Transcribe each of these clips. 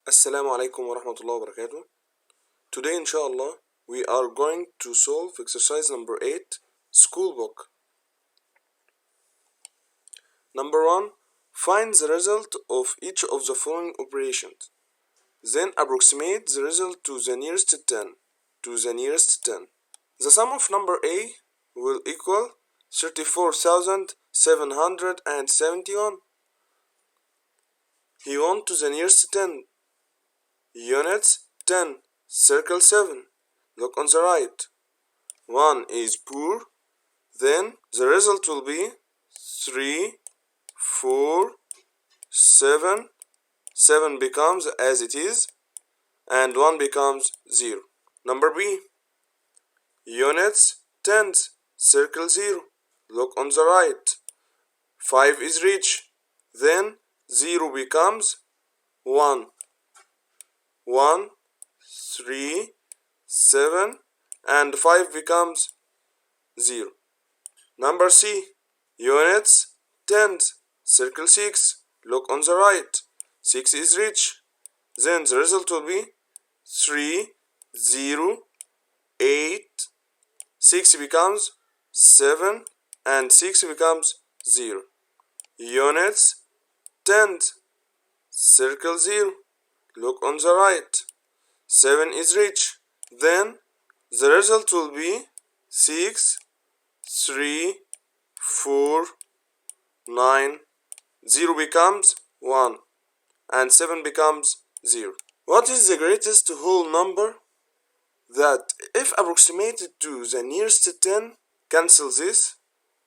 Assalamu alaikum wa rahmatullahi wa barakatuh. Today, inshallah, we are going to solve exercise number 8, school book. Number 1, find the result of each of the following operations. Then approximate the result to the nearest 10. The sum of number A will equal 34,771. He went to the nearest 10. Units 10. Circle 7. Look on the right. 1 is poor. Then the result will be 3, 4, 7. 7 becomes as it is. And 1 becomes 0. Number B. Units, tens, circle 0. Look on the right. 5 is rich. Then 0 becomes 1. 1, 3, 7, and 5 becomes 0. Number C. Units, tens, circle 6. Look on the right. 6 is rich. Then the result will be 3, 0, 8. 6 becomes 7 and 6 becomes 0. Units, tens, circle 0. Look on the right. 7 is rich. Then the result will be 6, 3, 4, 9. 0 becomes 1 and 7 becomes 0. What is the greatest whole number that, if approximated to the nearest 10, cancel this,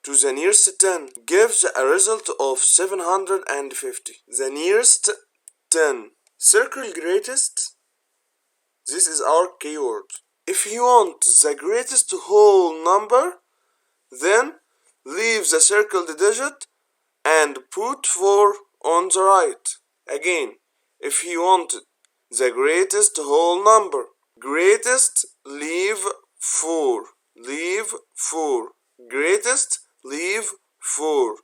to the nearest 10 gives a result of 750. The nearest 10. Circle greatest. This is our keyword. If you want the greatest whole number, then leave the circled digit and put 4 on the right. Again, if you want the greatest whole number, greatest, leave 4. Leave 4. Greatest, leave 4.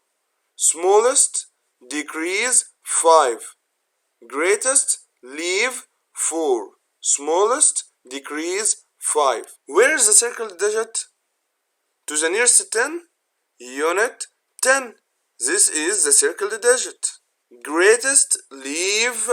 Smallest, decrease 5. Greatest, leave 4. Smallest, decrease 5. Where is the circled digit? To the nearest 10? Unit 10. This is the circled digit. Greatest, leave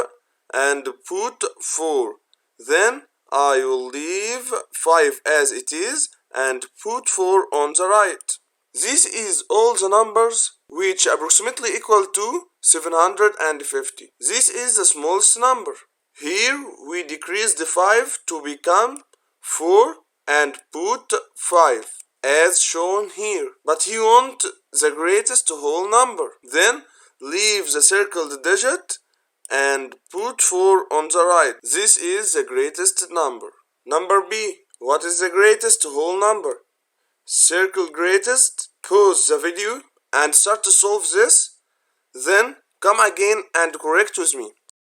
and put 4. Then I will leave 5 as it is and put 4 on the right. This is all the numbers which approximately equal to 750. This is the smallest number. Here we decrease the 5 to become 4 and put 5 as shown here. But you want the greatest whole number. Then leave the circled digit and put 4 on the right. This is the greatest number. Number B. What is the greatest whole number? Circle greatest, pause the video and start to solve this. Then come again and correct with me.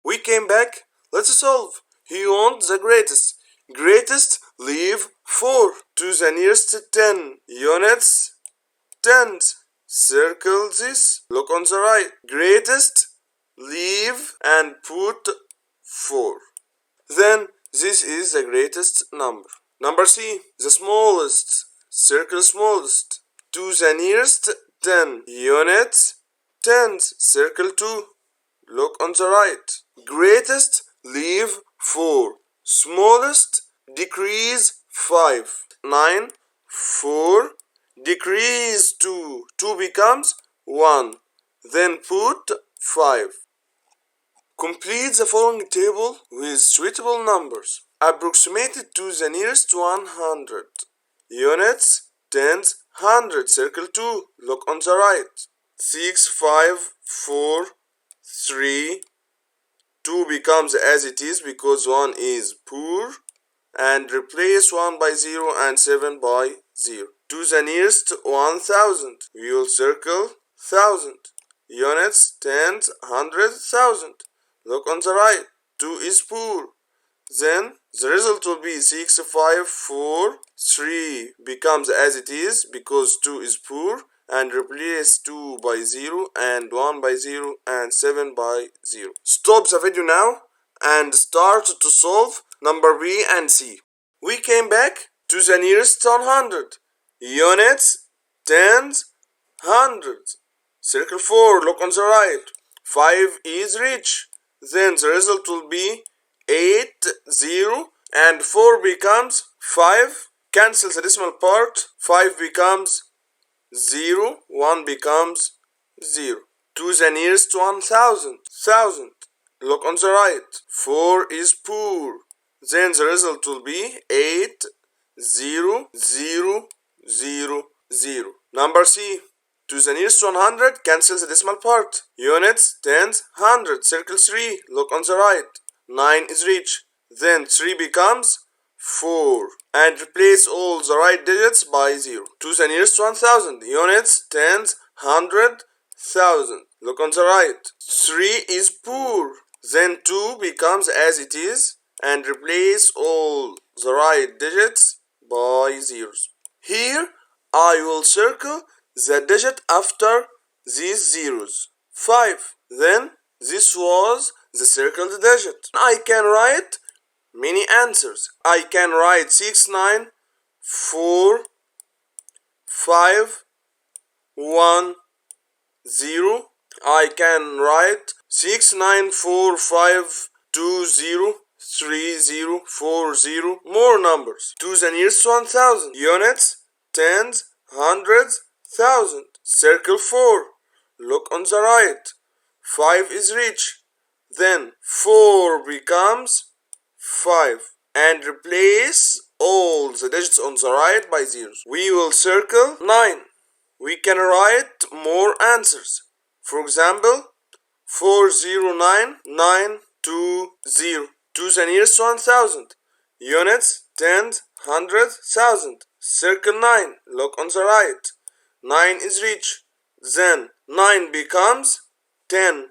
We came back. Let's solve. You want the greatest. Greatest, leave 4. To the nearest 10. Units, tens. Circle this. Look on the right. Greatest, leave and put 4. Then this is the greatest number. Number C. The smallest. Circle smallest. To the nearest 10. Units, tens. Circle 2. Look on the right. Greatest, leave 4. Smallest, decrease 5. 9, 4, decrease 2. 2 becomes 1. Then put 5. Complete the following table with suitable numbers. Approximated to the nearest 100. Units, tens, 100. Circle 2. Look on the right. 6, 5, 4, 3. 2 becomes as it is because 1 is poor. And replace 1 by 0 and 7 by 0. To the nearest 1000. We will circle 1000. Units, tens, 100,000. Look on the right. 2 is poor. Then the result will be 6, 5, 4, 3 becomes as it is because 2 is poor, and replace 2 by 0 and 1 by 0 and 7 by 0. Stop the video now and started to solve number B and C. We came back to the nearest 100. Units, tens, hundreds. Circle 4, look on the right. 5 is reached. Then the result will be 8, 0, and 4 becomes 5. Cancel the decimal part. 5 becomes 0, 1 becomes 0. To the nearest 1000. 1000. Look on the right. 4 is poor. Then the result will be 8, 0, 0, 0, 0. Number C. To the nearest 100, cancel the decimal part. Units, tens, hundreds. Circle 3. Look on the right. 9 is reached. Then 3 becomes 4. And replace all the right digits by 0. To the nearest 1000. Units, tens, hundred, thousand. Look on the right. 3 is poor. Then 2 becomes as it is. And replace all the right digits by zeros. Here I will circle the digit after these zeros. 5. Then this was the circled digit. I can write many answers. I can write 6, 9, 4, 5, 1, 0. I can write 6, 9, 4, 5, 2, 0, 3, 0, 4, 0. More numbers. To the nearest 1000. Units, tens, hundreds, thousand. Circle 4. Look on the right. 5 is reached. Then 4 becomes 5. And replace all the digits on the right by zeros. We will circle 9. We can write more answers. For example, 409, 920. To the nearest 1000. Units, tens, hundreds, thousand. Circle 9. Look on the right. 9 is reached. Then 9 becomes 10.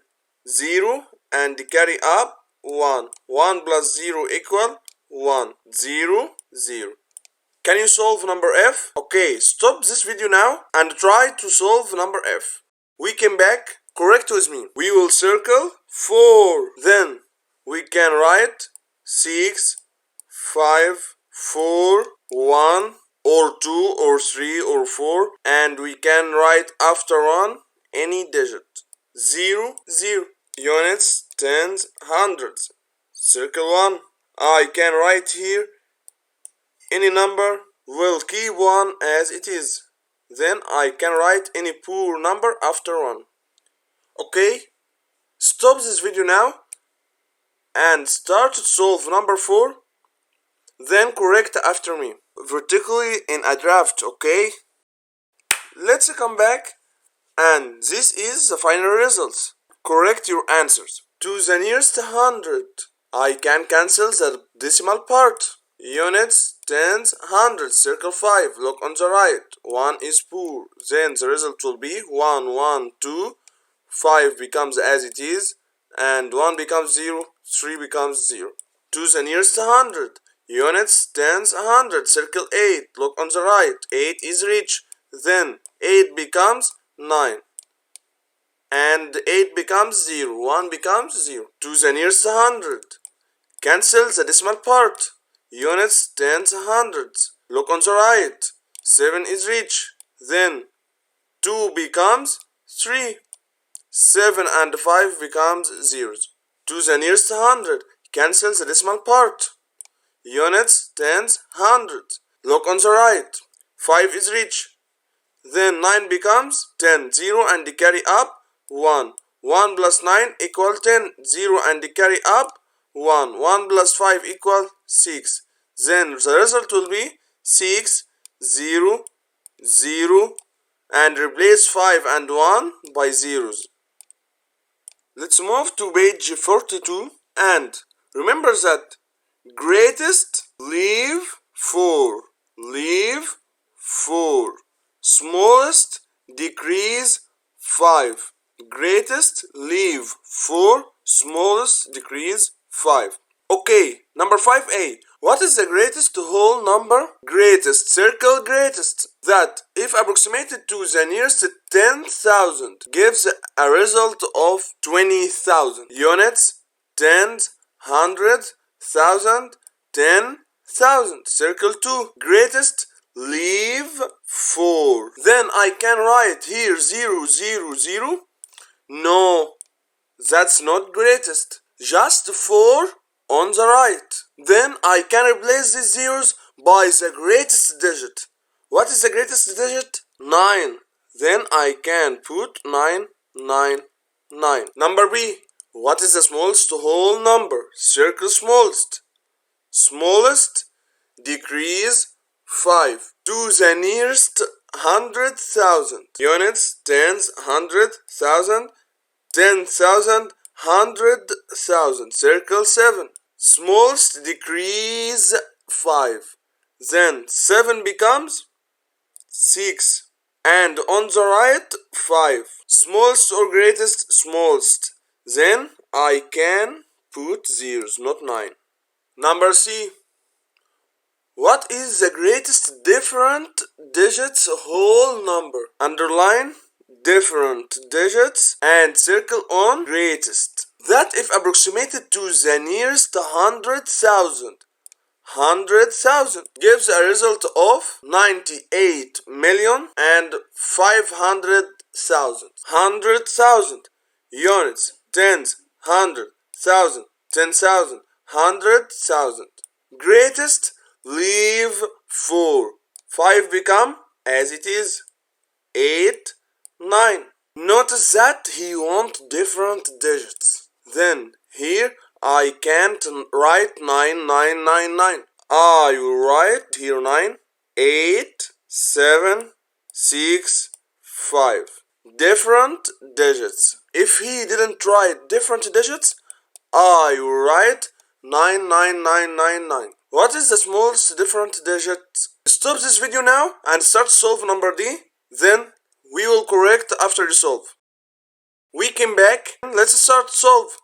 0 and carry up 1. 1 plus 0 equal 1. 0, 0. Can you solve number F? Okay, stop this video now and try to solve number F. We came back. Correct with me. We will circle 4. Then we can write 6, 5, 4, 1, or 2, or 3, or 4. And we can write after 1 any digit. 0, 0. Units, tens, hundreds. Circle 1. I can write here any number. Will keep 1 as it is. Then I can write any poor number after 1. Okay? Stop this video now and start to solve number 4. Then correct after me. Vertically in a draft, okay? Let's come back, and this is the final results. Correct your answers. To the nearest 100, I can cancel the decimal part. Units, tens, hundreds. Circle 5. Look on the right. 1 is poor. Then the result will be 1, 1, 2. 5 becomes as it is. And 1 becomes 0. 3 becomes 0. To the nearest 100. Units, tens, hundreds. Circle 8. Look on the right. 8 is reached. Then 8 becomes 9. And 8 becomes 0. 1 becomes 0. To the nearest 100. Cancel the decimal part. Units, tens, hundreds. Look on the right. 7 is reached. Then 2 becomes 3. 7 and 5 becomes zeros. To the nearest 100. Cancel the decimal part. Units, tens, hundreds. Look on the right. 5 is reached. Then 9 becomes 10. 0 and carry up 1. 1 plus 9 equal 10. 0 and carry up 1. 1 plus 5 equal 6. Then the result will be 6, 0, 0, and replace 5 and 1 by zeros. Let's move to page 42 and remember that greatest leave 4, leave 4, smallest decrease 5, greatest leave 4, smallest decrease 5. Okay, number 5a. What is the greatest whole number? Greatest, circle greatest. That, if approximated to the nearest 10,000, gives a result of 20,000. Units, tens, 100,000, 10,000. Circle 2. Greatest, leave 4. Then I can write here 0, 0, 0. No, that's not greatest. Just 4 on the right. Then I can replace these zeros by the greatest digit. What is the greatest digit? 9. Then I can put 9, 9, 9. Number B. What is the smallest whole number? Circle smallest. Smallest, decrease 5 to the nearest 100,000. Units, tens, 100,000, 10,000, 100,000. Circle 7. Smallest, decrease 5. Then 7 becomes 6. And on the right, 5. Smallest or greatest? Smallest. Then I can put zeros, not 9. Number C. What is the greatest different digits whole number? Underline different digits and circle on greatest. That if approximated to the nearest 100,000. 100,000 gives a result of 98,500,000. 100,000 units, tens, 100,000, 10,000, 100,000. Greatest, leave 4. 5 become as it is 8, 9. Notice that he wants different digits. Then here I can't write 9, 9, 9, 9. I will write here 9, 8, 7, 6, 5. Different digits. If he didn't write different digits, I will write 9, 9, 9, 9, 9. What is the smallest different digit? Stop this video now and start solve number D. Then we will correct after you solve. We came back. Let's start solve.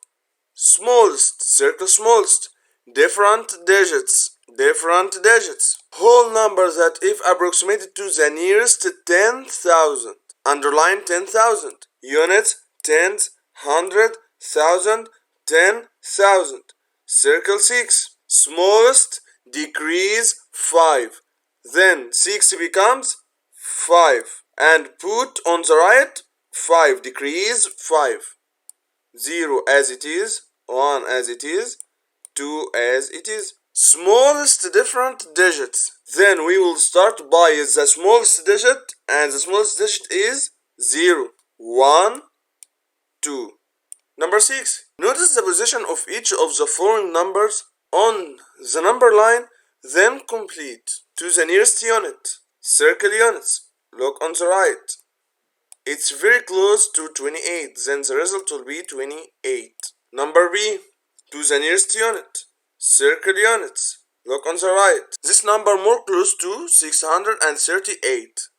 Smallest, circle smallest. Different digits, different digits. Whole number that if approximated to the nearest 10,000. Underline 10,000. Units, tens, 100,000, 10,000. Circle 6. Smallest, decrease 5. Then 6 becomes 5. And put on the right 5. Decrease 5. 0 as it is. 1 as it is. 2 as it is. Smallest different digits. Then we will start by the smallest digit. And the smallest digit is 0. 1, 2. Number 6. Notice the position of each of the following numbers on the number line, then complete to the nearest unit. Circle units. Look on the right. It's very close to 28, then the result will be 28. Number B. To the nearest unit. Circle units. Look on the right. This number more close to 638.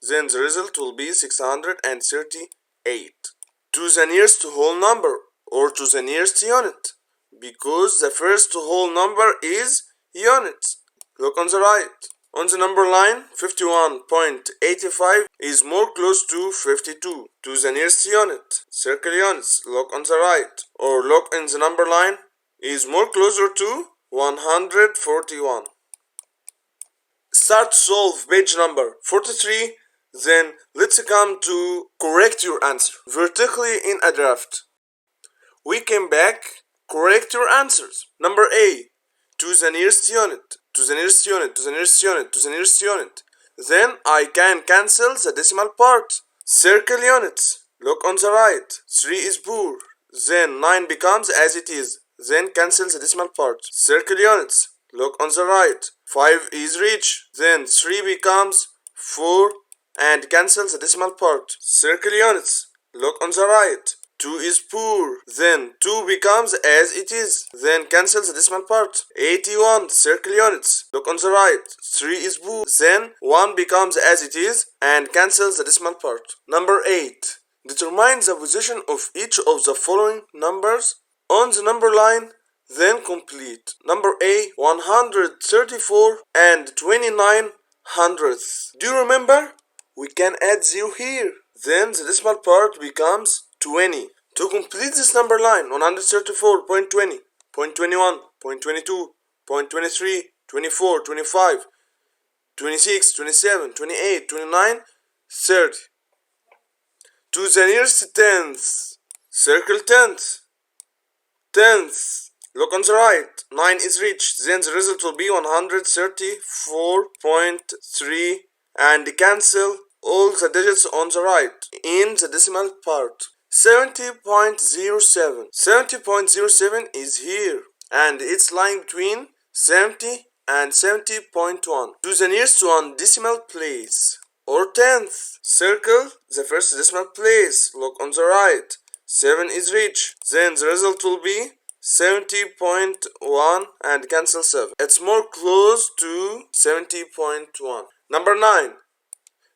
Then the result will be 638. To the nearest whole number or to the nearest unit, because the first whole number is units. Look on the right. On the number line, 51.85 is more close to 52. To the nearest unit, circle units. Look on the right. Or look in the number line, is more closer to 141. Start solve page number 43. Then let's come to correct your answer vertically in a draft. We came back. Correct your answers. Number A. To the nearest unit. To the nearest unit. To the nearest unit. To the nearest unit. Then I can cancel the decimal part. Circle units. Look on the right. 3 is poor. Then 9 becomes as it is. Then cancel the decimal part. Circle units. Look on the right. 5 is rich. Then 3 becomes 4 and cancel the decimal part. Circle units. Look on the right. 2 is poor. Then 2 becomes as it is. Then cancel the decimal part. 81. Circle units. Look on the right. 3 is poor. Then 1 becomes as it is and cancel the decimal part. Number 8. Determine the position of each of the following numbers on the number line, then complete. Number A. 134 and 29 hundredths. Do you remember? We can add 0 here. Then the decimal part becomes 20. To complete this number line, 134.20. 0.21, 0.22, 0.23, 24, 25, 26, 27, 28, 29, 30. To the nearest tenth, circle tenth. Tenth. Look on the right. 9 is reached. Then the result will be 134.3 and cancel all the digits on the right in the decimal part. 70.07. 70.07 is here and it's lying between 70 and 70.1. To the nearest one decimal place or tenth. Circle the first decimal place. Look on the right. 7 is reached. Then the result will be 70.1 and cancel 7. It's more close to 70.1. Number 9.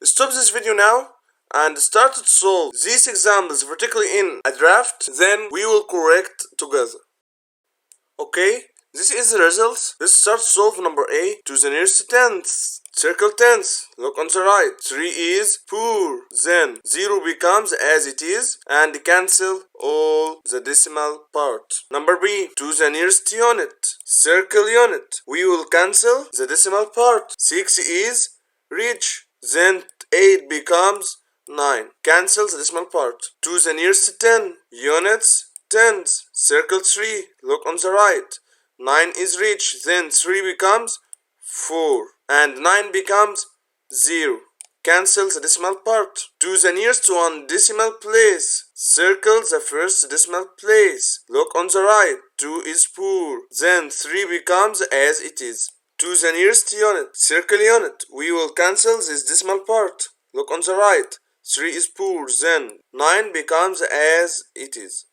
Stop this video now and start to solve these examples vertically in a draft. Then we will correct together. Okay, this is the results. Let's start to solve number A to the nearest tenth. Circle tenth. Look on the right. 3 is poor. Then 0 becomes as it is and cancel all the decimal part. Number B. To the nearest unit. Circle unit. We will cancel the decimal part. 6 is reach. Then 8 becomes 9. Cancel the decimal part. To the nearest 10. Units. Tens. Circle 3. Look on the right. 9 is reached. Then 3 becomes 4 and 9 becomes 0. Cancel the decimal part. To the nearest one decimal place. Circle the first decimal place. Look on the right. 2 is poor. Then 3 becomes as it is. To the nearest unit. Circle unit. We will cancel this decimal part. Look on the right. 3 is poor. Then 9 becomes as it is.